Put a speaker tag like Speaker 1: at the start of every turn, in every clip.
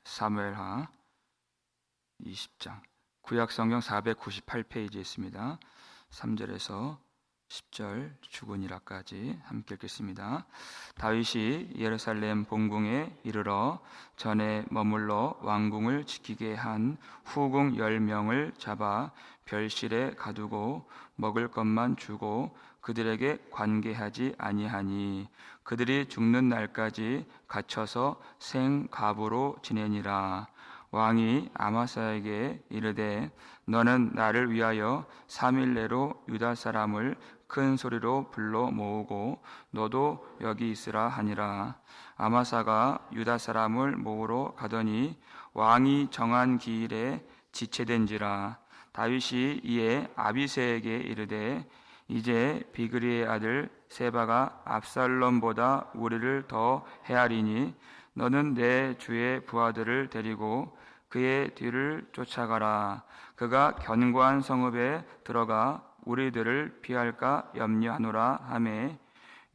Speaker 1: 사무엘하 20장 구약성경 498페이지에 있습니다. 3절에서 10절 주군이라까지 함께 읽겠습니다. 다윗이 예루살렘 본궁에 이르러 전에 머물러 왕궁을 지키게 한 후궁 10명을 잡아 별실에 가두고 먹을 것만 주고 그들에게 관계하지 아니하니 그들이 죽는 날까지 갇혀서 생가부로 지내니라. 왕이 아마사에게 이르되 너는 나를 위하여 3일 내로 유다 사람을 큰 소리로 불러 모으고 너도 여기 있으라 하니라. 아마사가 유다 사람을 모으러 가더니 왕이 정한 기일에 지체된지라. 다윗이 이에 아비새에게 이르되 이제 비그리의 아들 세바가 압살롬보다 우리를 더 헤아리니 너는 내 주의 부하들을 데리고 그의 뒤를 쫓아가라. 그가 견고한 성읍에 들어가 우리들을 피할까 염려하노라 하매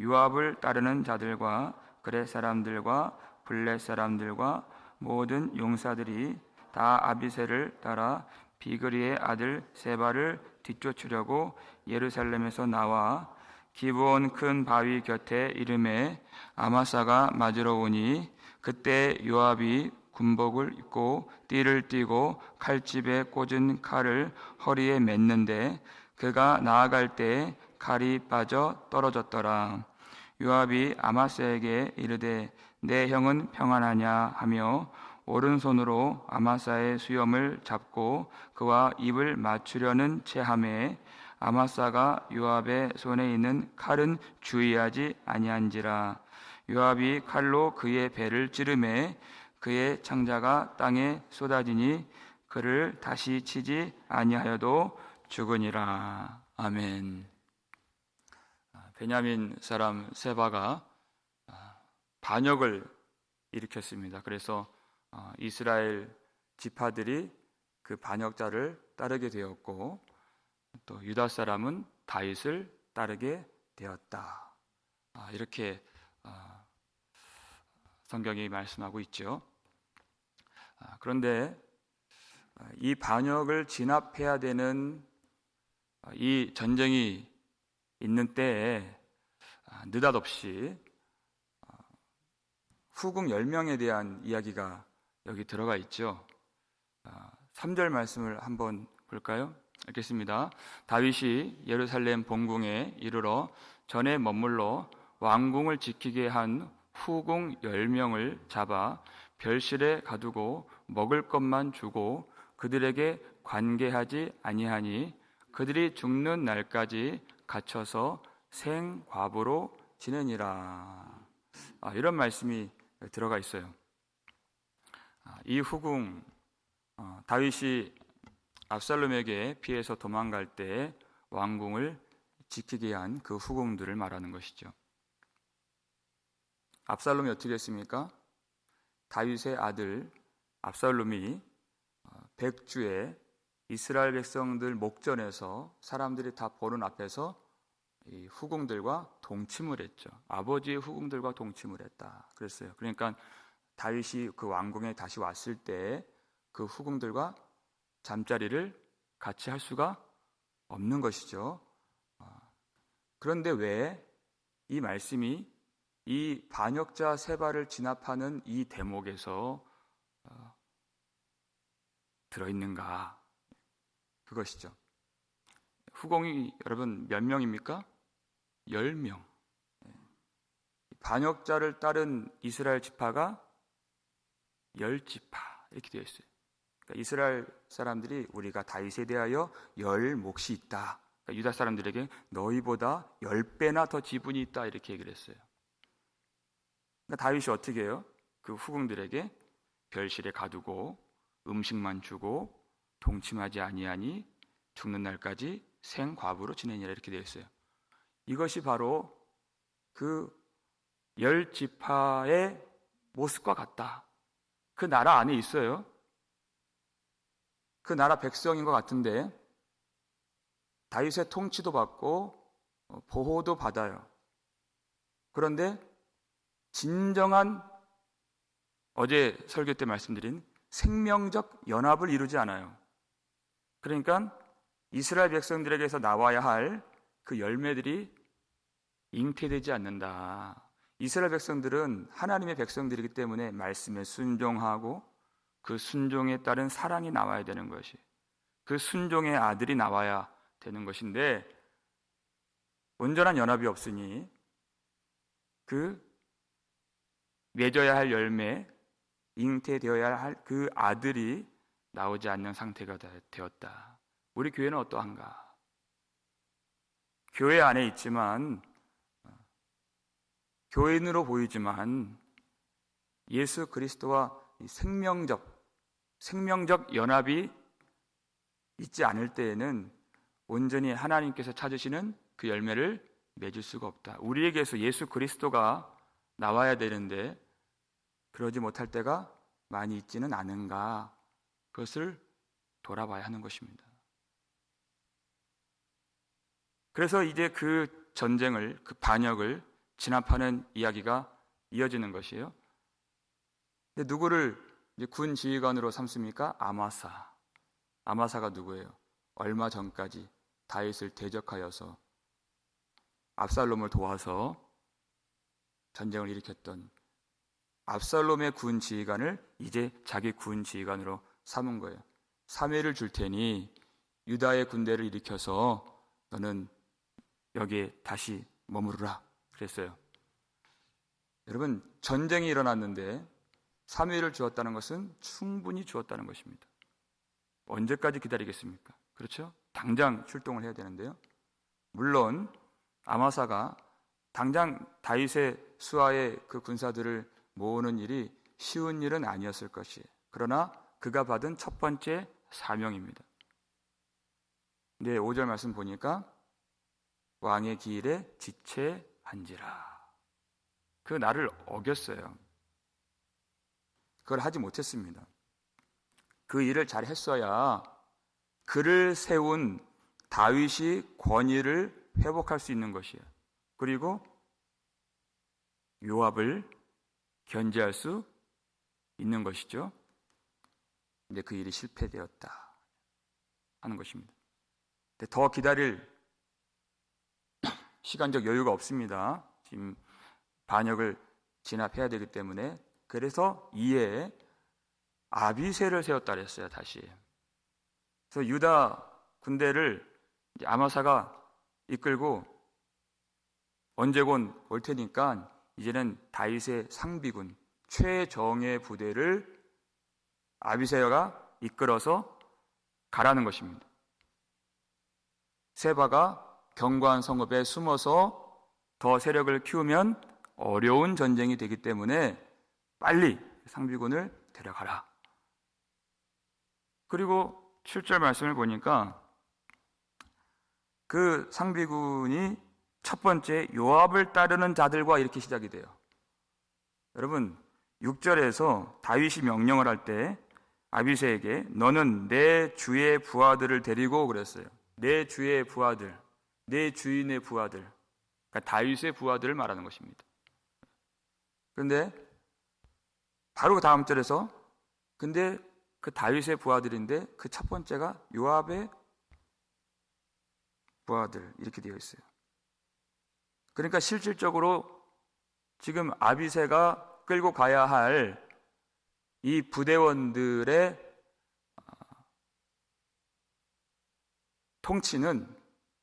Speaker 1: 요압을 따르는 자들과 그렛 사람들과 블렛 사람들과 모든 용사들이 다 아비새를 따라 비그리의 아들 세바를 뒤쫓으려고 예루살렘에서 나와 기브온 큰 바위 곁에 이름에 아마사가 맞으러 오니 그때 요압이 군복을 입고 띠를 띠고 칼집에 꽂은 칼을 허리에 맸는데 그가 나아갈 때 칼이 빠져 떨어졌더라. 요압이 아마사에게 이르되 내 형은 평안하냐 하며 오른손으로 아마사의 수염을 잡고 그와 입을 맞추려는 체하매 아마사가 요압의 손에 있는 칼은 주의하지 아니한지라. 요압이 칼로 그의 배를 찌르매 그의 창자가 땅에 쏟아지니 그를 다시 치지 아니하여도 죽으니라. 아멘. 베냐민 사람 세바가 반역을 일으켰습니다. 그래서 이스라엘 지파들이 그 반역자를 따르게 되었고 또 유다 사람은 다윗을 따르게 되었다. 이렇게 성경이 말씀하고 있죠. 그런데 이 반역을 진압해야 되는 이 전쟁이 있는 때에 느닷없이 후궁 10명에 대한 이야기가 여기 들어가 있죠. 3절 말씀을 한번 볼까요? 읽겠습니다. 다윗이 예루살렘 본궁에 이르러 전에 머물러 왕궁을 지키게 한 후궁 10명을 잡아 별실에 가두고 먹을 것만 주고 그들에게 관계하지 아니하니 그들이 죽는 날까지 갇혀서 생과부로 지내니라. 이런 말씀이 들어가 있어요. 이 후궁 다윗이 압살롬에게 피해서 도망갈 때 왕궁을 지키게 한 그 후궁들을 말하는 것이죠. 압살롬이 어떻게 했습니까? 다윗의 아들 압살롬이 백주에 이스라엘 백성들 목전에서 사람들이 다 보는 앞에서 이 후궁들과 동침을 했죠. 아버지의 후궁들과 동침을 했다 그랬어요. 그러니까 다윗이 그 왕궁에 다시 왔을 때 그 후궁들과 잠자리를 같이 할 수가 없는 것이죠. 그런데 왜 이 말씀이 이 반역자 세바를 진압하는 이 대목에서 들어있는가? 그것이죠. 후궁이 여러분 몇 명입니까? 10명. 반역자를 따른 이스라엘 지파가 10지파 이렇게 되어 있어요. 그러니까 이스라엘 사람들이 우리가 다윗에 대하여 10몫이 있다. 그러니까 유다 사람들에게 너희보다 10배나 더 지분이 있다 이렇게 얘기를 했어요. 그러니까 다윗이 어떻게 해요? 그 후궁들에게 별실에 가두고 음식만 주고 동침하지 아니하니 죽는 날까지 생과부로 지내니라 이렇게 되어 있어요. 이것이 바로 그 10지파의 모습과 같다. 그 나라 안에 있어요. 그 나라 백성인 것 같은데 다윗의 통치도 받고 보호도 받아요. 그런데 진정한 어제 설교 때 말씀드린 생명적 연합을 이루지 않아요. 그러니까 이스라엘 백성들에게서 나와야 할 그 열매들이 잉태되지 않는다. 이스라엘 백성들은 하나님의 백성들이기 때문에 말씀에 순종하고 그 순종에 따른 사랑이 나와야 되는 것이, 그 순종의 아들이 나와야 되는 것인데, 온전한 연합이 없으니 그 맺어야 할 열매, 잉태되어야 할 그 아들이 나오지 않는 상태가 되었다. 우리 교회는 어떠한가? 교회 안에 있지만, 교인으로 보이지만 예수 그리스도와 생명적 연합이 있지 않을 때에는 온전히 하나님께서 찾으시는 그 열매를 맺을 수가 없다. 우리에게서 예수 그리스도가 나와야 되는데 그러지 못할 때가 많이 있지는 않은가, 그것을 돌아봐야 하는 것입니다. 그래서 이제 그 전쟁을, 그 반역을 진압하는 이야기가 이어지는 것이에요. 근데 누구를 이제 군 지휘관으로 삼습니까? 아마사. 아마사가 누구예요? 얼마 전까지 다윗을 대적하여서 압살롬을 도와서 전쟁을 일으켰던 압살롬의 군 지휘관을 이제 자기 군 지휘관으로 삼은 거예요. 3회를 줄 테니 유다의 군대를 일으켜서 너는 여기에 다시 머무르라 그랬어요. 여러분, 전쟁이 일어났는데 3회를 주었다는 것은 충분히 주었다는 것입니다. 언제까지 기다리겠습니까? 그렇죠? 당장 출동을 해야 되는데요. 물론 아마사가 당장 다윗의 수하의 그 군사들을 모으는 일이 쉬운 일은 아니었을 것이에요. 그러나 그가 받은 첫 번째 사명입니다. 근데 5절 말씀 보니까 왕의 기일에 지체한지라. 그 날을 어겼어요. 그걸 하지 못했습니다. 그 일을 잘 했어야 그를 세운 다윗이 권위를 회복할 수 있는 것이에요. 그리고 요압을 견제할 수 있는 것이죠. 근데 그 일이 실패되었다 하는 것입니다. 근데 더 기다릴 시간적 여유가 없습니다. 지금 반역을 진압해야 되기 때문에. 그래서 이에 아비새를 세웠다 그랬어요. 다시. 그래서 유다 군대를 아마사가 이끌고 언제곤 올 테니까 이제는 다윗의 상비군 최정예 부대를 아비새가 이끌어서 가라는 것입니다. 세바가 견고한 성읍에 숨어서 더 세력을 키우면 어려운 전쟁이 되기 때문에 빨리 상비군을 데려가라. 그리고 7절 말씀을 보니까 그 상비군이 첫 번째 요압을 따르는 자들과 이렇게 시작이 돼요. 여러분, 6절에서 다윗이 명령을 할 때 아비새에게 너는 내 주의 부하들을 데리고 그랬어요. 내 주의 부하들, 내 주인의 부하들, 그러니까 다윗의 부하들을 말하는 것입니다. 그런데 바로 그 다음 절에서 근데 그 다윗의 부하들인데 그 첫 번째가 요압의 부하들 이렇게 되어 있어요. 그러니까 실질적으로 지금 아비새가 끌고 가야 할 이 부대원들의 통치는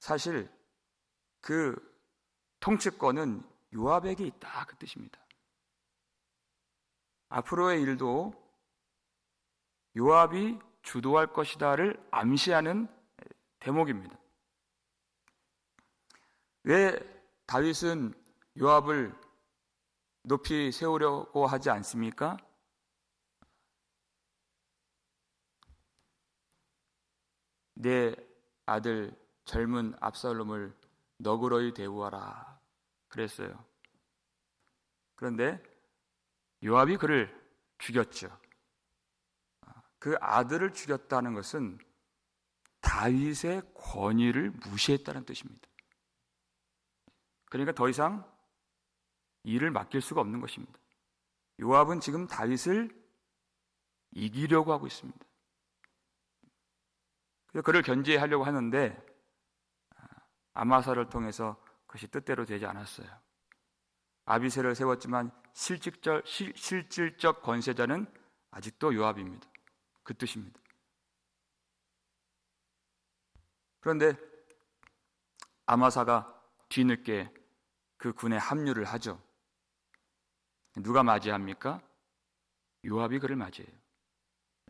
Speaker 1: 사실 그 통치권은 요압에게 있다 그 뜻입니다. 앞으로의 일도 요압이 주도할 것이다를 암시하는 대목입니다. 왜 다윗은 요압을 높이 세우려고 하지 않습니까? 내 아들 젊은 압살롬을 너그러이 대우하라 그랬어요. 그런데 요압이 그를 죽였죠. 그 아들을 죽였다는 것은 다윗의 권위를 무시했다는 뜻입니다. 그러니까 더 이상 일을 맡길 수가 없는 것입니다. 요압은 지금 다윗을 이기려고 하고 있습니다. 그래서 그를 견제하려고 하는데 아마사를 통해서 그것이 뜻대로 되지 않았어요. 아비새를 세웠지만 실질적 권세자는 아직도 요압입니다. 그 뜻입니다. 그런데 아마사가 뒤늦게 그 군에 합류를 하죠. 누가 맞이합니까? 요압이 그를 맞이해요.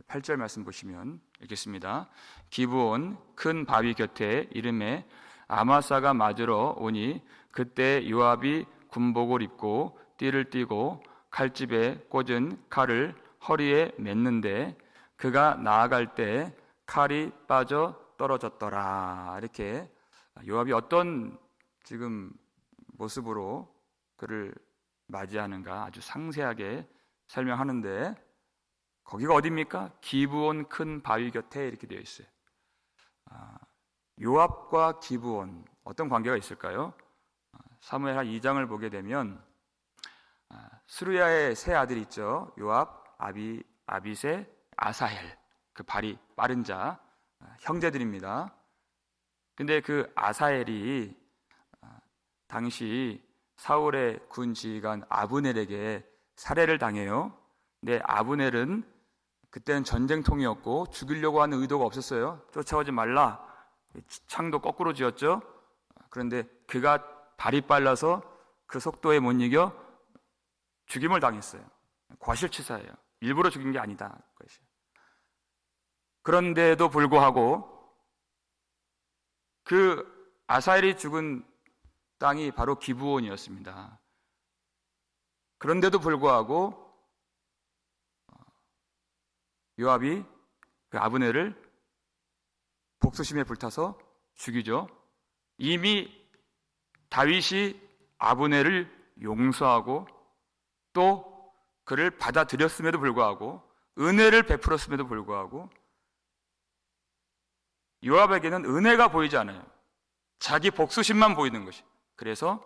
Speaker 1: 8절 말씀 보시면 읽겠습니다. 기브온 큰 바위 곁에 이름에 아마사가 맞으러 오니 그때 요압이 군복을 입고 띠를 띠고 칼집에 꽂은 칼을 허리에 맸는데 그가 나아갈 때 칼이 빠져 떨어졌더라. 이렇게 요압이 어떤 지금 모습으로 그를 맞이하는가 아주 상세하게 설명하는데 거기가 어디입니까? 기브온 큰 바위 곁에 이렇게 되어 있어요. 요압과 기브온 어떤 관계가 있을까요? 사무엘하 2장을 보게 되면 스루야의 세 아들이 있죠. 요압, 아비새, 아사헬. 그 발이 빠른 자 형제들입니다. 근데 그 아사헬이 당시 사울의 군 지휘관 아브넬에게 살해를 당해요. 근데 아브넬은 그때는 전쟁통이었고 죽이려고 하는 의도가 없었어요. 쫓아오지 말라. 창도 거꾸로 지었죠. 그런데 그가 발이 빨라서 그 속도에 못 이겨 죽임을 당했어요. 과실치사예요. 일부러 죽인 게 아니다. 그런데도 불구하고 그 아사엘이 죽은 땅이 바로 기브온이었습니다. 그런데도 불구하고 요압이 그 아브넬을 복수심에 불타서 죽이죠. 이미 다윗이 아브넬을 용서하고 또 그를 받아들였음에도 불구하고 은혜를 베풀었음에도 불구하고 요압에게는 은혜가 보이지 않아요. 자기 복수심만 보이는 것이. 그래서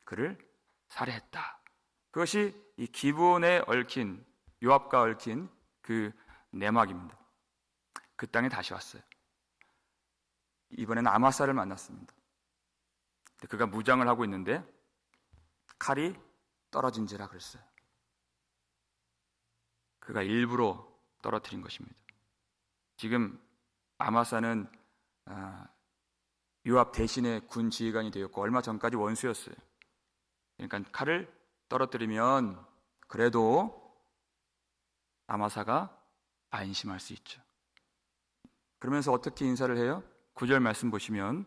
Speaker 1: 그를 살해했다. 그것이 이 기브온에 얽힌 요압과 얽힌 그 내막입니다. 그 땅에 다시 왔어요. 이번에는 아마사를 만났습니다. 그가 무장을 하고 있는데 칼이 떨어진지라 그랬어요. 그가 일부러 떨어뜨린 것입니다. 지금 아마사는 요압 대신에 군 지휘관이 되었고 얼마 전까지 원수였어요. 그러니까 칼을 떨어뜨리면 그래도 아마사가 안심할 수 있죠. 그러면서 어떻게 인사를 해요? 9절 말씀 보시면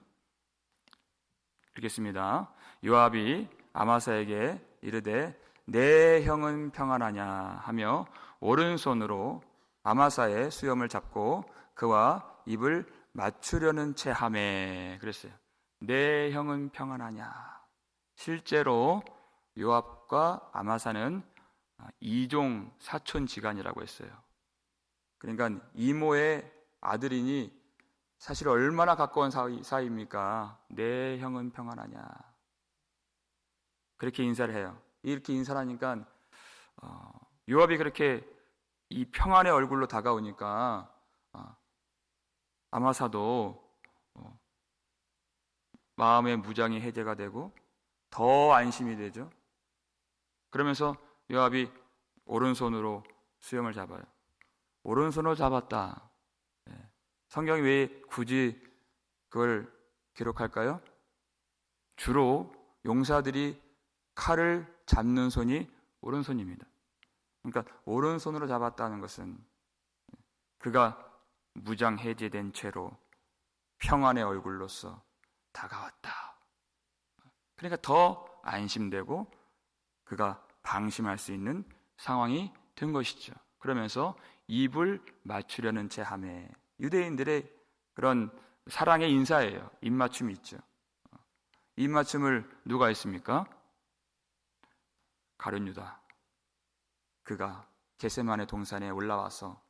Speaker 1: 읽겠습니다. 요압이 아마사에게 이르되 내 형은 평안하냐 하며 오른손으로 아마사의 수염을 잡고 그와 입을 맞추려는 채 하매 그랬어요. 내 형은 평안하냐. 실제로 요압과 아마사는 이종 사촌지간이라고 했어요. 그러니까 이모의 아들이니 사실 얼마나 가까운 사이입니까? 내 형은 평안하냐. 그렇게 인사를 해요. 이렇게 인사를 하니까 요압이 그렇게 이 평안의 얼굴로 다가오니까 아마사도 마음의 무장이 해제가 되고 더 안심이 되죠. 그러면서 요압이 오른손으로 수염을 잡아요. 오른손으로 잡았다. 성경이 왜 굳이 그걸 기록할까요? 주로 용사들이 칼을 잡는 손이 오른손입니다. 그러니까 오른손으로 잡았다는 것은 그가 무장 해제된 채로 평안의 얼굴로서 다가왔다. 그러니까 더 안심되고 그가 방심할 수 있는 상황이 된 것이죠. 그러면서 입을 맞추려는 채 하매 유대인들의 그런 사랑의 인사예요. 입맞춤이 있죠. 입맞춤을 누가 했습니까? 가룟 유다. 그가 겟세마네 동산에 올라와서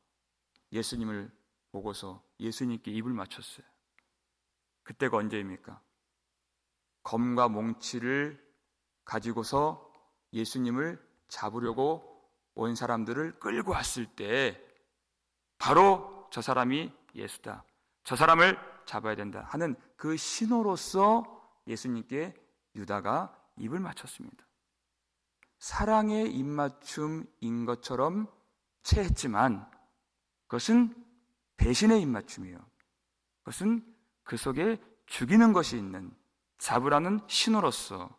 Speaker 1: 예수님을 보고서 예수님께 입을 맞췄어요. 그때가 언제입니까? 검과 몽치를 가지고서 예수님을 잡으려고 온 사람들을 끌고 왔을 때 바로 저 사람이 예수다, 저 사람을 잡아야 된다 하는 그 신호로서 예수님께 유다가 입을 맞췄습니다. 사랑의 입맞춤인 것처럼 체했지만 그것은 배신의 입맞춤이에요. 그것은 그 속에 죽이는 것이 있는, 잡으라는 신호로서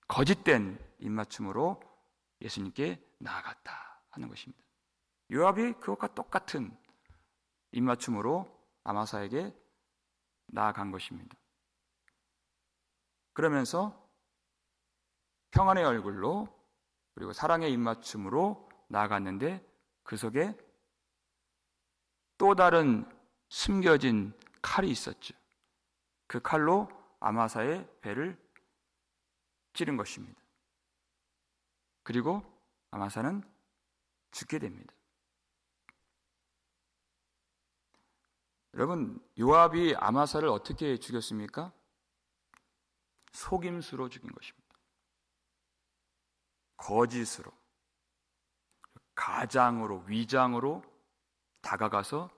Speaker 1: 거짓된 입맞춤으로 예수님께 나아갔다 하는 것입니다. 요압이 그것과 똑같은 입맞춤으로 아마사에게 나아간 것입니다. 그러면서 평안의 얼굴로 그리고 사랑의 입맞춤으로 나아갔는데 그 속에 또 다른 숨겨진 칼이 있었죠. 그 칼로 아마사의 배를 찌른 것입니다. 그리고 아마사는 죽게 됩니다. 여러분, 요압이 아마사를 어떻게 죽였습니까? 속임수로 죽인 것입니다. 거짓으로, 가장으로, 위장으로 다가가서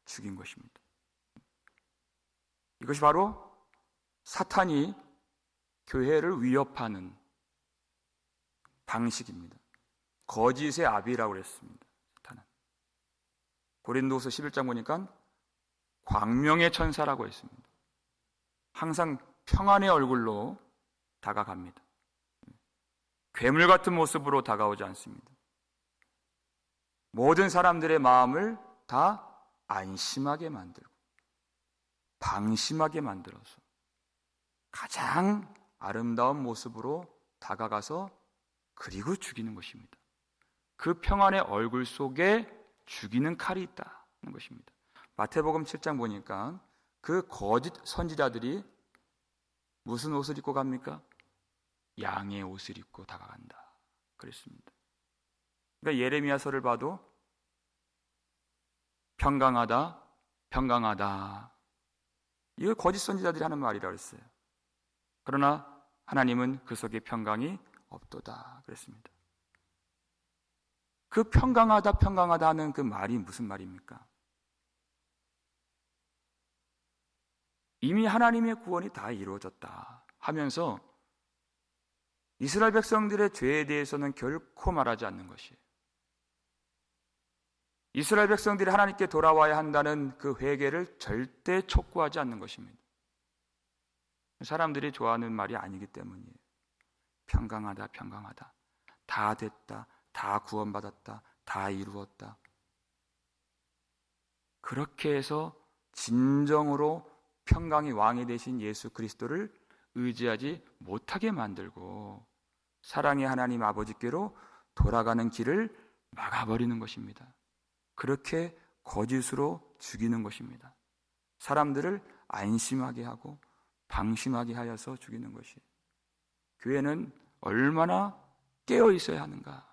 Speaker 1: 죽인 것입니다. 이것이 바로 사탄이 교회를 위협하는 방식입니다. 거짓의 아비라고 그랬습니다. 사탄은. 고린도서 11장 보니까 광명의 천사라고 했습니다. 항상 평안의 얼굴로 다가갑니다. 괴물 같은 모습으로 다가오지 않습니다. 모든 사람들의 마음을 다 안심하게 만들고 방심하게 만들어서 가장 아름다운 모습으로 다가가서 그리고 죽이는 것입니다. 그 평안의 얼굴 속에 죽이는 칼이 있다는 것입니다. 마태복음 7장 보니까 그 거짓 선지자들이 무슨 옷을 입고 갑니까? 양의 옷을 입고 다가간다 그랬습니다. 그러니까 예레미야서를 봐도 평강하다, 평강하다, 이거 거짓 선지자들이 하는 말이라고 했어요. 그러나 하나님은 그 속에 평강이 없도다 그랬습니다. 그 평강하다, 평강하다 하는 그 말이 무슨 말입니까? 이미 하나님의 구원이 다 이루어졌다 하면서 이스라엘 백성들의 죄에 대해서는 결코 말하지 않는 것이에요. 이스라엘 백성들이 하나님께 돌아와야 한다는 그 회개를 절대 촉구하지 않는 것입니다. 사람들이 좋아하는 말이 아니기 때문이에요. 평강하다, 평강하다. 다 됐다, 다 구원받았다, 다 이루었다. 그렇게 해서 진정으로 평강의 왕이 되신 예수 그리스도를 의지하지 못하게 만들고 사랑의 하나님 아버지께로 돌아가는 길을 막아버리는 것입니다. 그렇게 거짓으로 죽이는 것입니다. 사람들을 안심하게 하고 방심하게 하여서 죽이는 것이. 교회는 얼마나 깨어 있어야 하는가.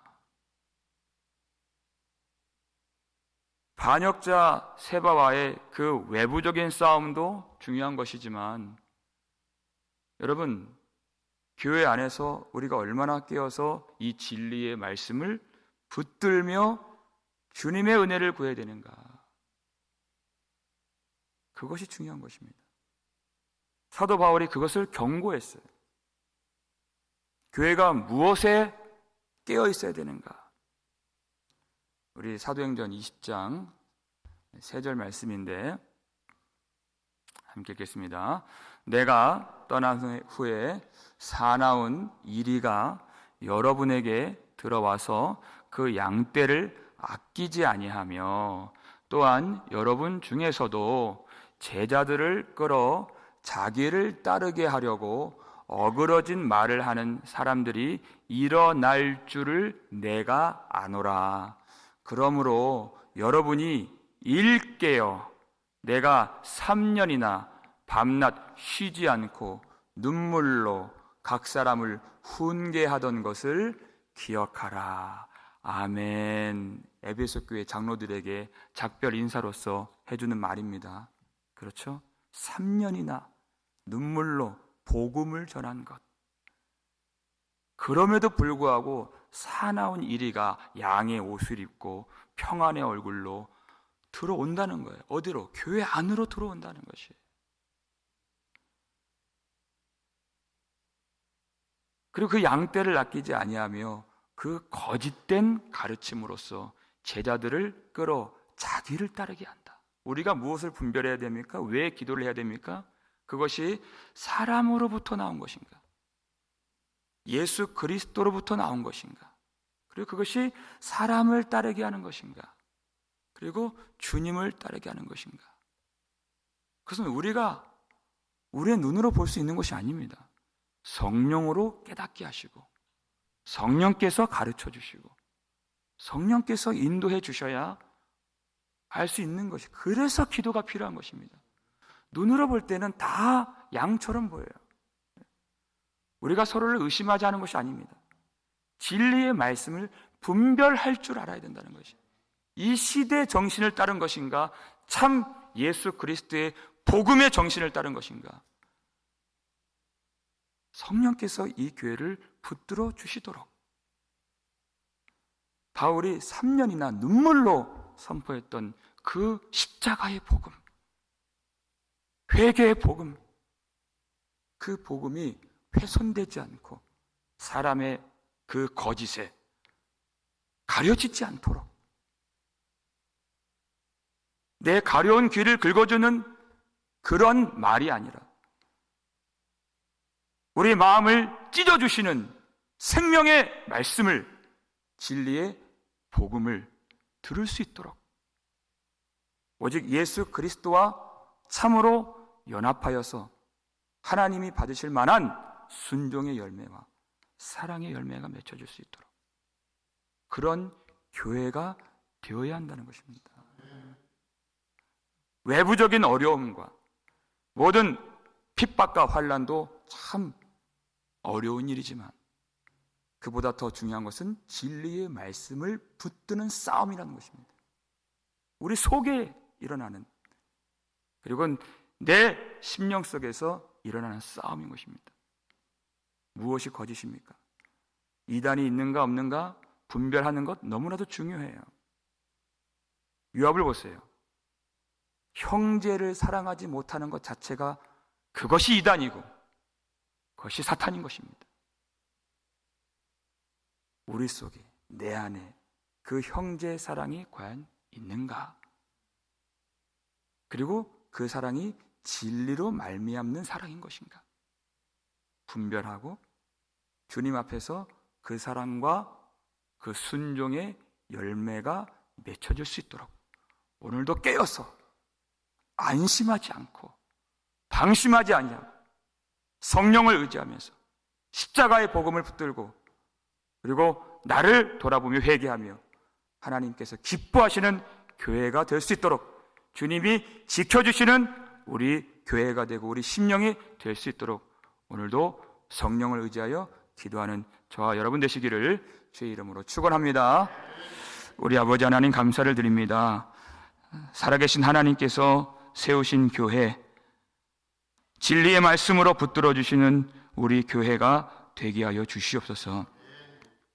Speaker 1: 반역자 세바와의 그 외부적인 싸움도 중요한 것이지만 여러분, 교회 안에서 우리가 얼마나 깨어서 이 진리의 말씀을 붙들며 주님의 은혜를 구해야 되는가. 그것이 중요한 것입니다. 사도 바울이 그것을 경고했어요. 교회가 무엇에 깨어 있어야 되는가. 우리 사도행전 20장 3절 말씀인데 함께 읽겠습니다. 내가 떠난 후에 사나운 이리가 여러분에게 들어와서 그 양떼를 아끼지 아니하며 또한 여러분 중에서도 제자들을 끌어 자기를 따르게 하려고 어그러진 말을 하는 사람들이 일어날 줄을 내가 아노라. 그러므로 여러분이 일깨어 내가 3년이나 밤낮 쉬지 않고 눈물로 각 사람을 훈계하던 것을 기억하라. 아멘. 에베소 교회 장로들에게 작별 인사로서 해주는 말입니다. 그렇죠? 3년이나 눈물로 복음을 전한 것. 그럼에도 불구하고 사나운 이리가 양의 옷을 입고 평안의 얼굴로 들어온다는 거예요. 어디로? 교회 안으로 들어온다는 것이에요. 그리고 그 양떼를 아끼지 아니하며 그 거짓된 가르침으로써 제자들을 끌어 자기를 따르게 한다. 우리가 무엇을 분별해야 됩니까? 왜 기도를 해야 됩니까? 그것이 사람으로부터 나온 것인가? 예수 그리스도로부터 나온 것인가? 그리고 그것이 사람을 따르게 하는 것인가? 그리고 주님을 따르게 하는 것인가? 그것은 우리가 우리의 눈으로 볼 수 있는 것이 아닙니다. 성령으로 깨닫게 하시고 성령께서 가르쳐 주시고 성령께서 인도해 주셔야 알 수 있는 것이, 그래서 기도가 필요한 것입니다. 눈으로 볼 때는 다 양처럼 보여요. 우리가 서로를 의심하지 않은 것이 아닙니다. 진리의 말씀을 분별할 줄 알아야 된다는 것이, 이 시대 정신을 따른 것인가, 참 예수 그리스도의 복음의 정신을 따른 것인가. 성령께서 이 교회를 붙들어 주시도록 바울이 3년이나 눈물로 선포했던 그 십자가의 복음, 회개의 복음, 그 복음이 훼손되지 않고 사람의 그 거짓에 가려지지 않도록, 내 가려운 귀를 긁어주는 그런 말이 아니라 우리 마음을 찢어주시는 생명의 말씀을, 진리의 복음을 들을 수 있도록 오직 예수 그리스도와 참으로 연합하여서 하나님이 받으실 만한 순종의 열매와 사랑의 열매가 맺혀질 수 있도록 그런 교회가 되어야 한다는 것입니다. 외부적인 어려움과 모든 핍박과 환난도 참 어려운 일이지만 그보다 더 중요한 것은 진리의 말씀을 붙드는 싸움이라는 것입니다. 우리 속에 일어나는, 그리고 내 심령 속에서 일어나는 싸움인 것입니다. 무엇이 거짓입니까? 이단이 있는가 없는가 분별하는 것 너무나도 중요해요. 요압을 보세요. 형제를 사랑하지 못하는 것 자체가 그것이 이단이고 그것이 사탄인 것입니다. 우리 속에, 내 안에 그 형제 사랑이 과연 있는가? 그리고 그 사랑이 진리로 말미암는 사랑인 것인가? 분별하고 주님 앞에서 그 사랑과 그 순종의 열매가 맺혀질 수 있도록 오늘도 깨어서 안심하지 않고 방심하지 아니하고 성령을 의지하면서 십자가의 복음을 붙들고 그리고 나를 돌아보며 회개하며 하나님께서 기뻐하시는 교회가 될 수 있도록 주님이 지켜주시는 우리 교회가 되고 우리 심령이 될 수 있도록 오늘도 성령을 의지하여 기도하는 저와 여러분 되시기를 주의 이름으로 축원합니다. 우리 아버지 하나님 감사를 드립니다. 살아계신 하나님께서 세우신 교회, 진리의 말씀으로 붙들어 주시는 우리 교회가 되게 하여 주시옵소서.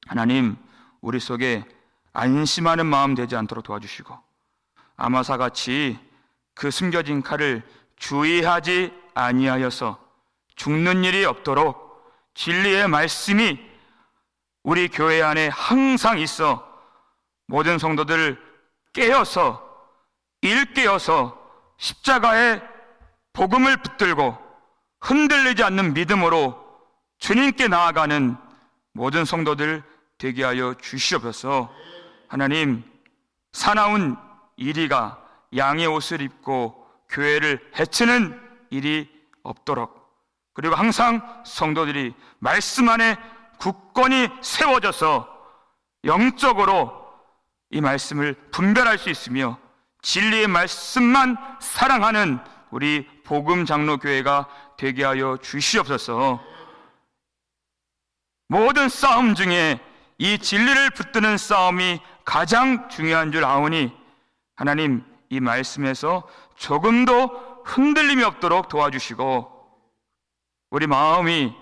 Speaker 1: 하나님, 우리 속에 안심하는 마음 되지 않도록 도와주시고 아마사같이 그 숨겨진 칼을 주의하지 아니하여서 죽는 일이 없도록 진리의 말씀이 우리 교회 안에 항상 있어 모든 성도들을 깨어서 일깨어서 십자가의 복음을 붙들고 흔들리지 않는 믿음으로 주님께 나아가는 모든 성도들 되게 하여 주시옵소서. 하나님, 사나운 이리가 양의 옷을 입고 교회를 해치는 일이 없도록, 그리고 항상 성도들이 말씀 안에 굳건히 세워져서 영적으로 이 말씀을 분별할 수 있으며 진리의 말씀만 사랑하는 우리 복음 장로교회가 되게 하여 주시옵소서. 모든 싸움 중에 이 진리를 붙드는 싸움이 가장 중요한 줄 아오니 하나님, 이 말씀에서 조금도 흔들림이 없도록 도와주시고 우리 마음이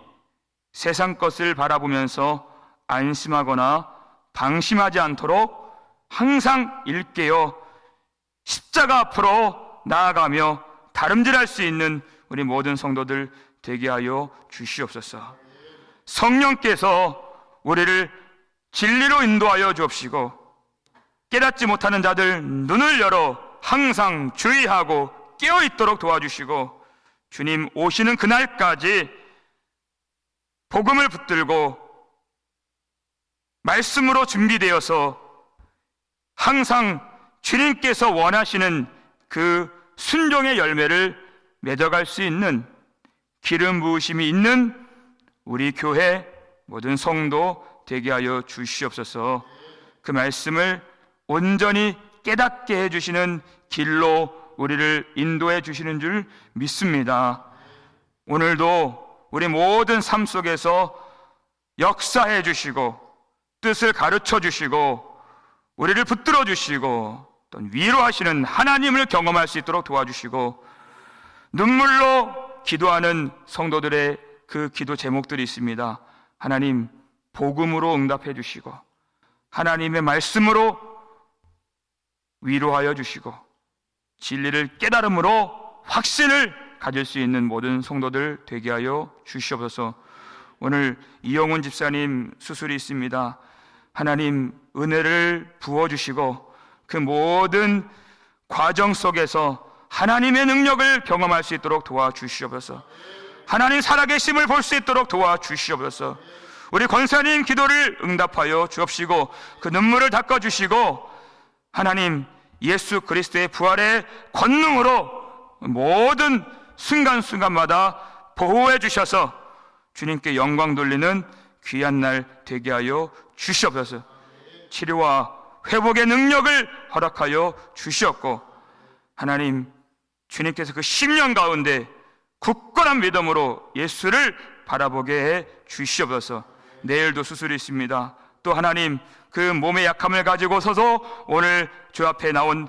Speaker 1: 세상 것을 바라보면서 안심하거나 방심하지 않도록 항상 일깨어 십자가 앞으로 나아가며 다름질할 수 있는 우리 모든 성도들 되게 하여 주시옵소서. 성령께서 우리를 진리로 인도하여 주옵시고 깨닫지 못하는 자들 눈을 열어 항상 주의하고 깨어있도록 도와주시고 주님 오시는 그날까지 복음을 붙들고 말씀으로 준비되어서 항상 주님께서 원하시는 그 순종의 열매를 맺어갈 수 있는 기름 부으심이 있는 우리 교회 모든 성도 되게 하여 주시옵소서. 그 말씀을 온전히 깨닫게 해주시는 길로 우리를 인도해 주시는 줄 믿습니다. 오늘도 우리 모든 삶 속에서 역사해 주시고 뜻을 가르쳐 주시고 우리를 붙들어 주시고 또 위로하시는 하나님을 경험할 수 있도록 도와주시고 눈물로 기도하는 성도들의 그 기도 제목들이 있습니다. 하나님 복음으로 응답해 주시고 하나님의 말씀으로 위로하여 주시고 진리를 깨달음으로 확신을 가질 수 있는 모든 성도들 되게 하여 주시옵소서. 오늘 이영훈 집사님 수술이 있습니다. 하나님 은혜를 부어주시고 그 모든 과정 속에서 하나님의 능력을 경험할 수 있도록 도와주시옵소서. 하나님 살아계심을 볼 수 있도록 도와주시옵소서. 우리 권사님 기도를 응답하여 주옵시고 그 눈물을 닦아주시고 하나님 예수 그리스도의 부활의 권능으로 모든 순간순간마다 보호해 주셔서 주님께 영광 돌리는 귀한 날 되게 하여 주시옵소서. 치료와 회복의 능력을 허락하여 주시옵고 하나님 주님께서 그 10년 가운데 굳건한 믿음으로 예수를 바라보게 해 주시옵소서. 내일도 수술이 있습니다. 또 하나님 그 몸의 약함을 가지고 서서 오늘 주 앞에 나온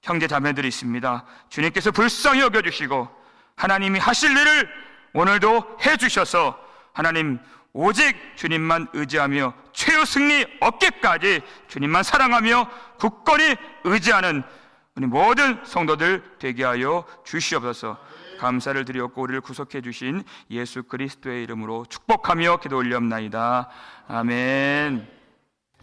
Speaker 1: 형제 자매들이 있습니다. 주님께서 불쌍히 여겨주시고 하나님이 하실 일을 오늘도 해주셔서 하나님 오직 주님만 의지하며 최후 승리 얻기까지 주님만 사랑하며 굳건히 의지하는 우리 모든 성도들 되게 하여 주시옵소서. 감사를 드리옵고 우리를 구속해 주신 예수 그리스도의 이름으로 축복하며 기도 올리옵나이다. 아멘.